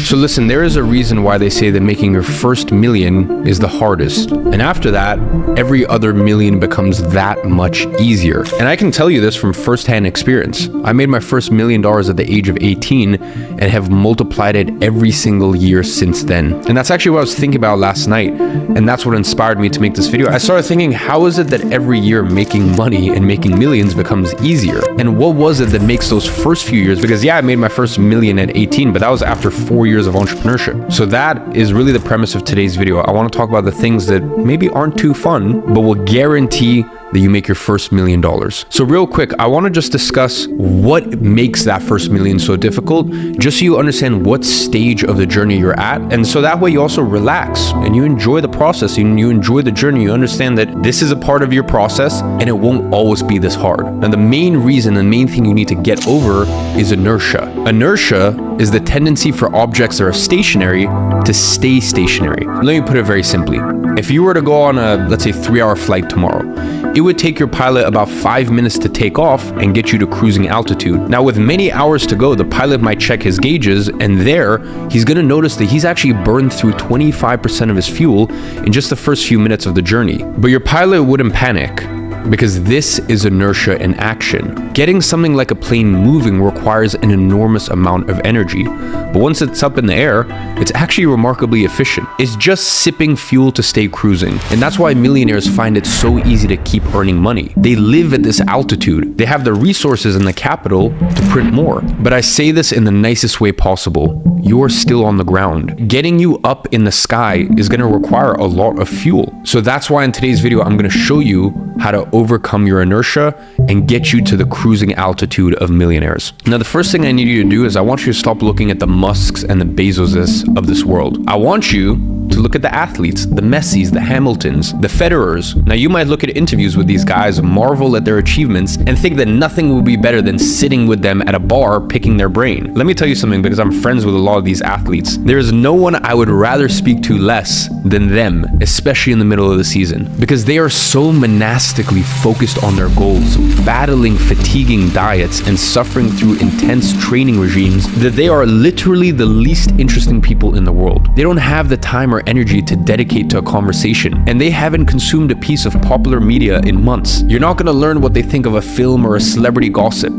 So listen, there is a reason why they say that making your first million is the hardest. And after that, every other million becomes that much easier. And I can tell you this from firsthand experience. I made my first $1 million at the age of 18 and have multiplied it every single year since then. And that's actually what I was thinking about last night. And that's what inspired me to make this video. I started thinking, how is it that every year making money and making millions becomes easier? And what was it that makes those first few years? Because yeah, I made my first million at 18, but that was after 4 years of entrepreneurship. So that is really the premise of today's video. I want to talk about the things that maybe aren't too fun, but will guarantee that you make your first $1 million. So real quick, I want to just discuss what makes that first million so difficult, just so you understand what stage of the journey you're at. And so that way you also relax and you enjoy the process and you enjoy the journey. You understand that this is a part of your process and it won't always be this hard. And the main reason, the main thing you need to get over is inertia. Inertia is the tendency for objects that are stationary to stay stationary. Let me put it very simply. If you were to go on a, let's say, 3-hour flight tomorrow, it would take your pilot about 5 minutes to take off and get you to cruising altitude. Now, with many hours to go, the pilot might check his gauges, and there, he's gonna notice that he's actually burned through 25% of his fuel in just the first few minutes of the journey. But your pilot wouldn't panic, because this is inertia in action. Getting something like a plane moving requires an enormous amount of energy, but once it's up in the air, it's actually remarkably efficient. It's just sipping fuel to stay cruising, and that's why millionaires find it so easy to keep earning money. They live at this altitude. They have the resources and the capital to print more. But I say this in the nicest way possible. You're still on the ground. Getting you up in the sky is going to require a lot of fuel. So that's why in today's video, I'm going to show you how to overcome your inertia and get you to the cruising altitude of millionaires. Now, the first thing I need you to do is I want you to stop looking at the Musks and the Bezoses of this world. I want you to look at the athletes, the Messis, the Hamiltons, the Federers. Now, you might look at interviews with these guys, marvel at their achievements, and think that nothing will be better than sitting with them at a bar picking their brain. Let me tell you something, because I'm friends with a lot of these athletes. There's no one I would rather speak to less than them, especially in the middle of the season, because they are so monastically focused on their goals, battling fatiguing diets and suffering through intense training regimes, that they are literally the least interesting people in the world. They don't have the time or energy to dedicate to a conversation, and they haven't consumed a piece of popular media in months. You're not going to learn what they think of a film or a celebrity gossip.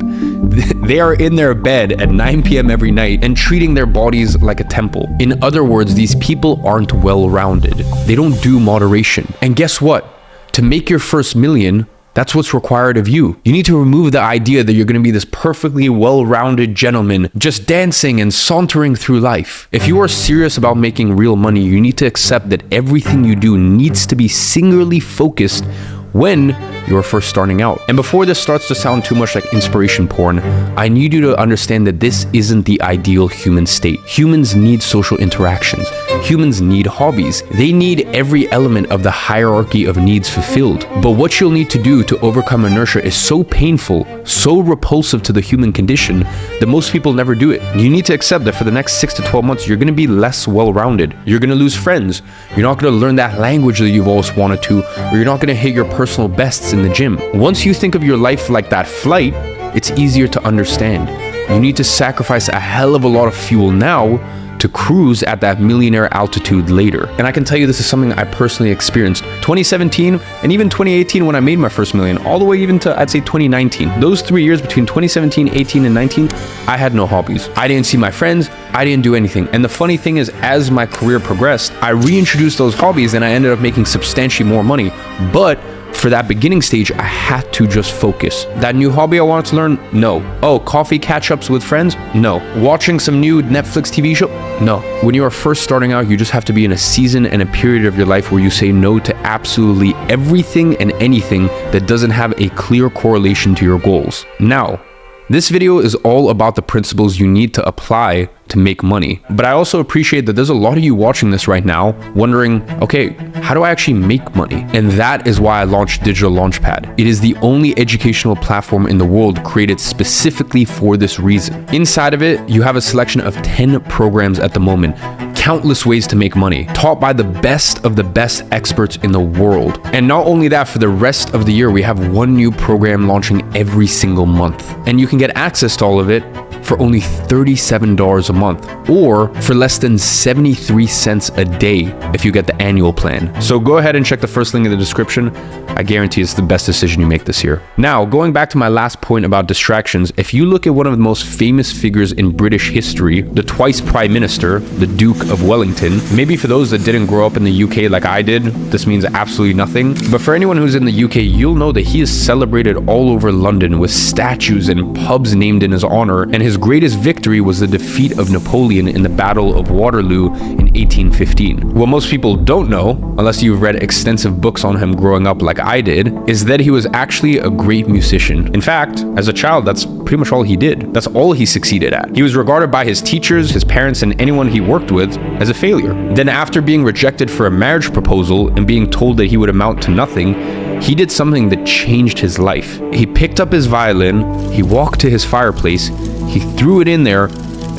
They are in their bed at 9 p.m. every night and treating their bodies like a temple. In other words, these people aren't well-rounded. They don't do moderation. And guess what? To make your first million, that's what's required of you. You need to remove the idea that you're going to be this perfectly well-rounded gentleman just dancing and sauntering through life. If you are serious about making real money, you need to accept that everything you do needs to be singularly focused when you're first starting out. And before this starts to sound too much like inspiration porn, I need you to understand that this isn't the ideal human state. Humans need social interactions. Humans need hobbies. They need every element of the hierarchy of needs fulfilled. But what you'll need to do to overcome inertia is so painful, so repulsive to the human condition, that most people never do it. You need to accept that for the next 6 to 12 months, you're going to be less well-rounded. You're going to lose friends. You're not going to learn that language that you've always wanted to, or you're not going to hit your personal bests in the gym. Once you think of your life like that flight, it's easier to understand. You need to sacrifice a hell of a lot of fuel now to cruise at that millionaire altitude later. And I can tell you this is something I personally experienced 2017 and even 2018 when I made my first million, all the way even to, I'd say, 2019. Those 3 years between 2017, 18, and 19, I had no hobbies. I didn't see my friends. I didn't do anything. And the funny thing is, as my career progressed, I reintroduced those hobbies and I ended up making substantially more money. But for that beginning stage, I had to just focus. That new hobby I wanted to learn? No. Oh, coffee catch-ups with friends? No. Watching some new Netflix TV show? No. When you are first starting out, you just have to be in a season and a period of your life where you say no to absolutely everything and anything that doesn't have a clear correlation to your goals. Now, this video is all about the principles you need to apply to make money. But I also appreciate that there's a lot of you watching this right now wondering, okay, how do I actually make money? And that is why I launched Digital Launchpad. It is the only educational platform in the world created specifically for this reason. Inside of it, you have a selection of 10 programs at the moment, countless ways to make money, taught by the best of the best experts in the world. And not only that, for the rest of the year, we have one new program launching every single month. And you can get access to all of it for only $37 a month, or for less than 73 cents a day if you get the annual plan. So go ahead and check the first link in the description. I guarantee it's the best decision you make this year. Now, going back to my last point about distractions, if you look at one of the most famous figures in British history, the twice Prime Minister, the Duke of Wellington, maybe for those that didn't grow up in the UK like I did, this means absolutely nothing. But for anyone who's in the UK, you'll know that he is celebrated all over London with statues and pubs named in his honor, and his greatest victory was the defeat of Napoleon in the Battle of Waterloo in 1815. What most people don't know, unless you've read extensive books on him growing up like I did, is that he was actually a great musician. In fact, as a child, that's pretty much all he did. That's all he succeeded at. He was regarded by his teachers, his parents, and anyone he worked with as a failure. Then after being rejected for a marriage proposal and being told that he would amount to nothing, he did something that changed his life. He picked up his violin, he walked to his fireplace, he threw it in there,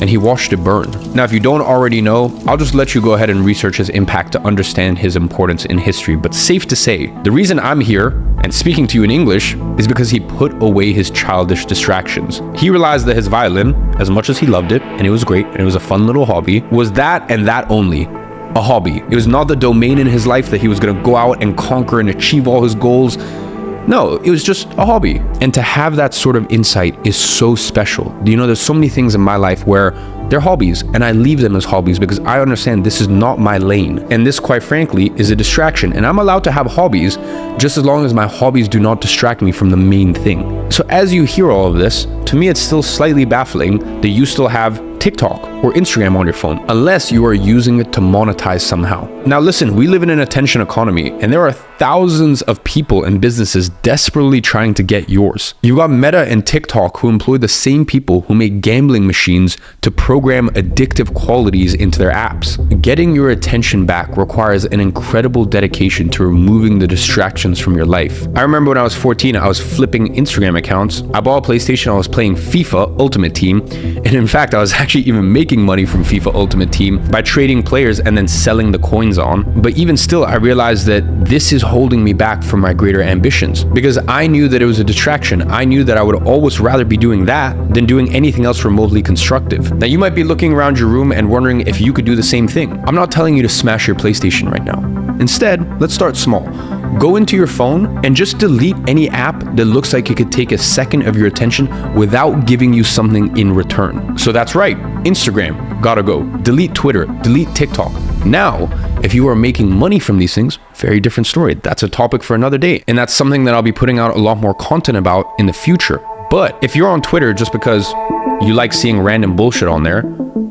and he watched it burn. Now, if you don't already know, I'll just let you go ahead and research his impact to understand his importance in history. But safe to say, the reason I'm here and speaking to you in English is because he put away his childish distractions. He realized that his violin, as much as he loved it, and it was great, and it was a fun little hobby, was that and that only. A hobby. It was not the domain in his life that he was going to go out and conquer and achieve all his goals. No, it was just a hobby. And to have that sort of insight is so special. You know, there's so many things in my life where they're hobbies, and I leave them as hobbies because I understand this is not my lane. And this, quite frankly, is a distraction. And I'm allowed to have hobbies just as long as my hobbies do not distract me from the main thing. So as you hear all of this, to me, it's still slightly baffling that you still have TikTok or Instagram on your phone, unless you are using it to monetize somehow. Now listen, we live in an attention economy, and there are thousands of people and businesses desperately trying to get yours. You've got Meta and TikTok who employ the same people who make gambling machines to program addictive qualities into their apps. Getting your attention back requires an incredible dedication to removing the distractions from your life. I remember when I was 14, I was flipping Instagram accounts. I bought a PlayStation, I was playing FIFA Ultimate Team, and in fact, I was actually even making money from FIFA Ultimate Team by trading players and then selling the coins on. But even still, I realized that this is holding me back from my greater ambitions, because I knew that it was a distraction. I knew that I would always rather be doing that than doing anything else remotely constructive. Now, you might be looking around your room and wondering if you could do the same thing. I'm not telling you to smash your PlayStation right now. Instead, let's start small. Go into your phone and just delete any app that looks like it could take a second of your attention without giving you something in return. So that's right, Instagram, gotta go. Delete Twitter, delete TikTok. Now, if you are making money from these things, very different story. That's a topic for another day. And that's something that I'll be putting out a lot more content about in the future. But if you're on Twitter just because you like seeing random bullshit on there,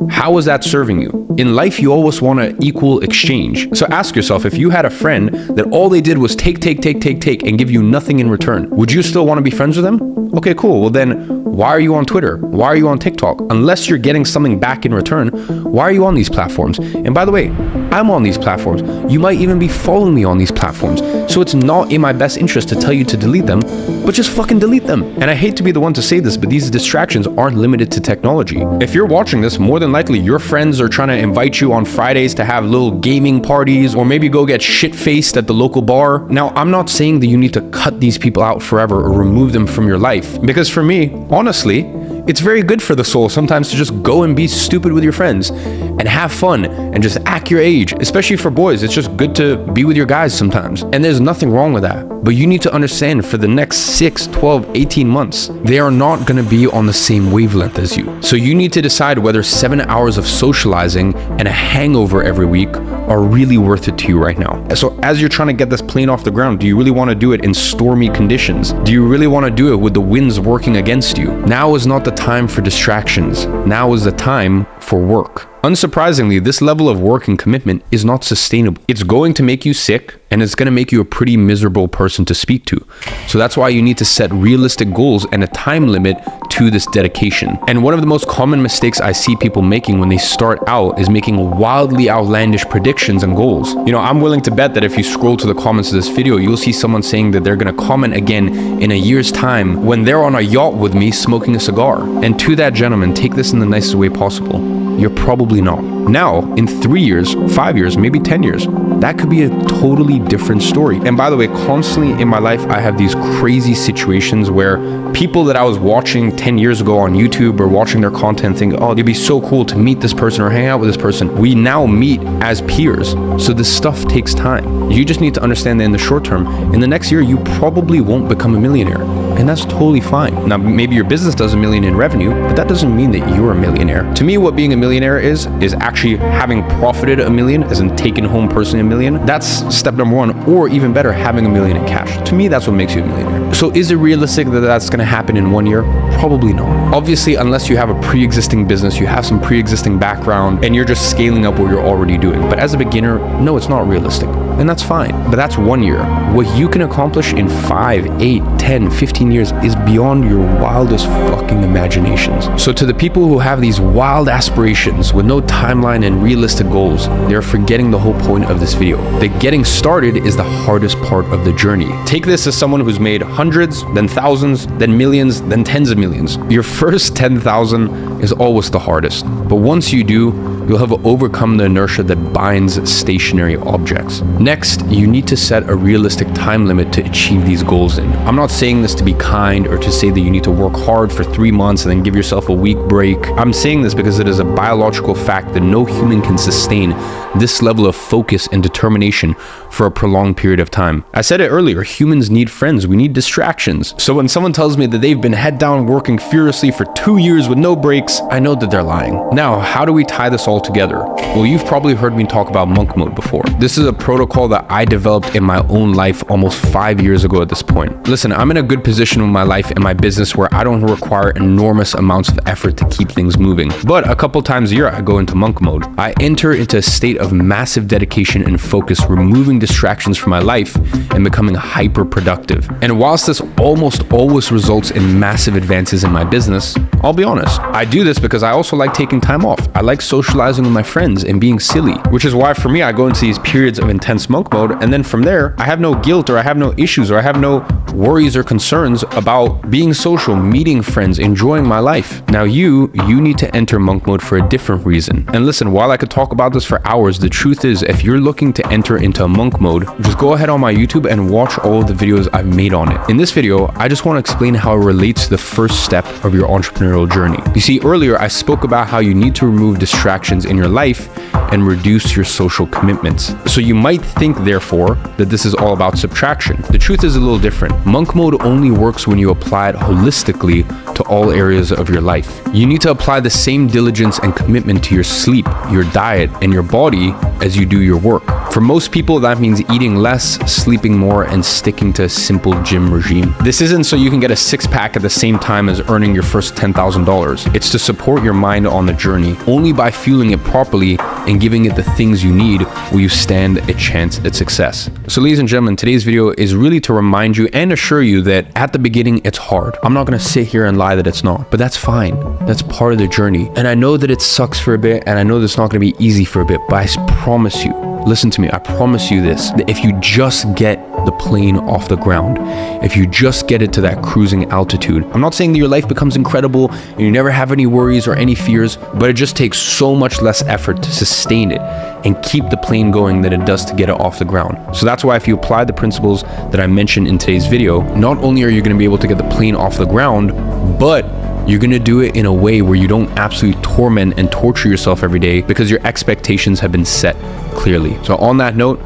how is that serving you? In life, you always want an equal exchange. So ask yourself, if you had a friend that all they did was take, and give you nothing in return, would you still want to be friends with them? Okay, cool. Well then, why are you on Twitter? Why are you on TikTok? Unless you're getting something back in return, why are you on these platforms? And by the way, I'm on these platforms. You might even be following me on these platforms. So it's not in my best interest to tell you to delete them, but just fucking delete them. And I hate to be the one to say this, but these distractions aren't limited to technology. If you're watching this, more than likely your friends are trying to invite you on Fridays to have little gaming parties, or maybe go get shit-faced at the local bar. Now, I'm not saying that you need to cut these people out forever or remove them from your life, because for me, honestly, it's very good for the soul sometimes to just go and be stupid with your friends and have fun and just act your age. Especially for boys, it's just good to be with your guys sometimes. And there's nothing wrong with that. But you need to understand, for the next 6, 12, 18 months, they are not going to be on the same wavelength as you. So you need to decide whether 7 hours of socializing and a hangover every week are really worth it to you right now. So as you're trying to get this plane off the ground, do you really want to do it in stormy conditions? Do you really want to do it with the winds working against you? Now is not the time for distractions. Now is the time for work. Unsurprisingly, this level of work and commitment is not sustainable. It's going to make you sick, and it's going to make you a pretty miserable person to speak to. So that's why you need to set realistic goals and a time limit to this dedication. And one of the most common mistakes I see people making when they start out is making wildly outlandish predictions and goals. You know, I'm willing to bet that if you scroll to the comments of this video, you'll see someone saying that they're going to comment again in a year's time when they're on a yacht with me smoking a cigar. And to that gentleman, take this in the nicest way possible. You're probably not. Now, in 3 years, 5 years, maybe 10 years, that could be a totally different story. And by the way, constantly in my life, I have these crazy situations where people that I was watching 10 years ago on YouTube or watching their content think, oh, it'd be so cool to meet this person or hang out with this person. We now meet as peers. So this stuff takes time. You just need to understand that in the short term, in the next year, you probably won't become a millionaire. And that's totally fine. Now, maybe your business does $1 million in revenue, but that doesn't mean that you're a millionaire. To me, what being a millionaire is actually having profited $1 million, as in taken home personally $1 million. That's step number one, or even better, having $1 million in cash. To me, that's what makes you a millionaire. So is it realistic that that's going to happen in 1 year? Probably not. Obviously, unless you have a pre-existing business, you have some pre-existing background, and you're just scaling up what you're already doing. But as a beginner, no, it's not realistic. And that's fine. But that's 1 year. What you can accomplish in 5, 8, 10, 15 years is beyond your wildest fucking imaginations. So to the people who have these wild aspirations with no timeline and realistic goals, they're forgetting the whole point of this video. That getting started is the hardest part of the journey. Take this as someone who's made hundreds, then thousands, then millions, then tens of millions. Your first 10,000 is always the hardest. But once you do, you'll have overcome the inertia that binds stationary objects. Next, you need to set a realistic time limit to achieve these goals in. I'm not saying this to be kind or to say that you need to work hard for 3 months and then give yourself a week break. I'm saying this because it is a biological fact that no human can sustain this level of focus and determination for a prolonged period of time. I said it earlier, humans need friends, we need distractions. So when someone tells me that they've been head down working furiously for 2 years with no breaks, I know that they're lying. Now, how do we tie this all together? Well, you've probably heard me talk about monk mode before. This is a protocol that I developed in my own life almost 5 years ago at this point. Listen, I'm in a good position with my life and my business where I don't require enormous amounts of effort to keep things moving. But a couple times a year, I go into monk mode. I enter into a state of massive dedication and focus, removing distractions from my life and becoming hyper productive. And whilst this almost always results in massive advances in my business, I'll be honest, I do this because I also like taking time off. I like socializing with my friends and being silly, which is why for me, I go into these periods of intense monk mode. And then from there, I have no guilt or I have no issues or I have no worries or concerns about being social, meeting friends, enjoying my life. Now you need to enter monk mode for a different reason. And listen, while I could talk about this for hours, the truth is if you're looking to enter into a monk mode, just go ahead on my YouTube and watch all of the videos I've made on it. In this video, I just want to explain how it relates to the first step of your entrepreneurial journey. You see, earlier I spoke about how you need to remove distractions in your life and reduce your social commitments. So you might think, therefore, that this is all about subtraction. The truth is a little different. Monk mode only works when you apply it holistically to all areas of your life. You need to apply the same diligence and commitment to your sleep, your diet, and your body as you do your work. For most people, that means eating less, sleeping more, and sticking to a simple gym regime. This isn't so you can get a six-pack at the same time as earning your first $10,000. It's to support your mind on the journey. Only by fueling it properly and giving it the things you need will you stand a chance at success. So ladies and gentlemen, today's video is really to remind you and assure you that at the beginning, it's hard. I'm not gonna sit here and lie that it's not, but that's fine. That's part of the journey. And I know that it sucks for a bit, and I know that it's not gonna be easy for a bit, but I promise you, listen to me, I promise you this, that if you just get the plane off the ground, if you just get it to that cruising altitude, I'm not saying that your life becomes incredible and you never have any worries or any fears, but it just takes so much less effort to sustain it and keep the plane going than it does to get it off the ground. So that's why if you apply the principles that I mentioned in today's video, not only are you going to be able to get the plane off the ground, but you're going to do it in a way where you don't absolutely torment and torture yourself every day because your expectations have been set clearly. So on that note,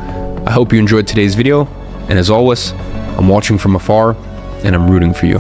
I hope you enjoyed today's video. And as always, I'm watching from afar and I'm rooting for you.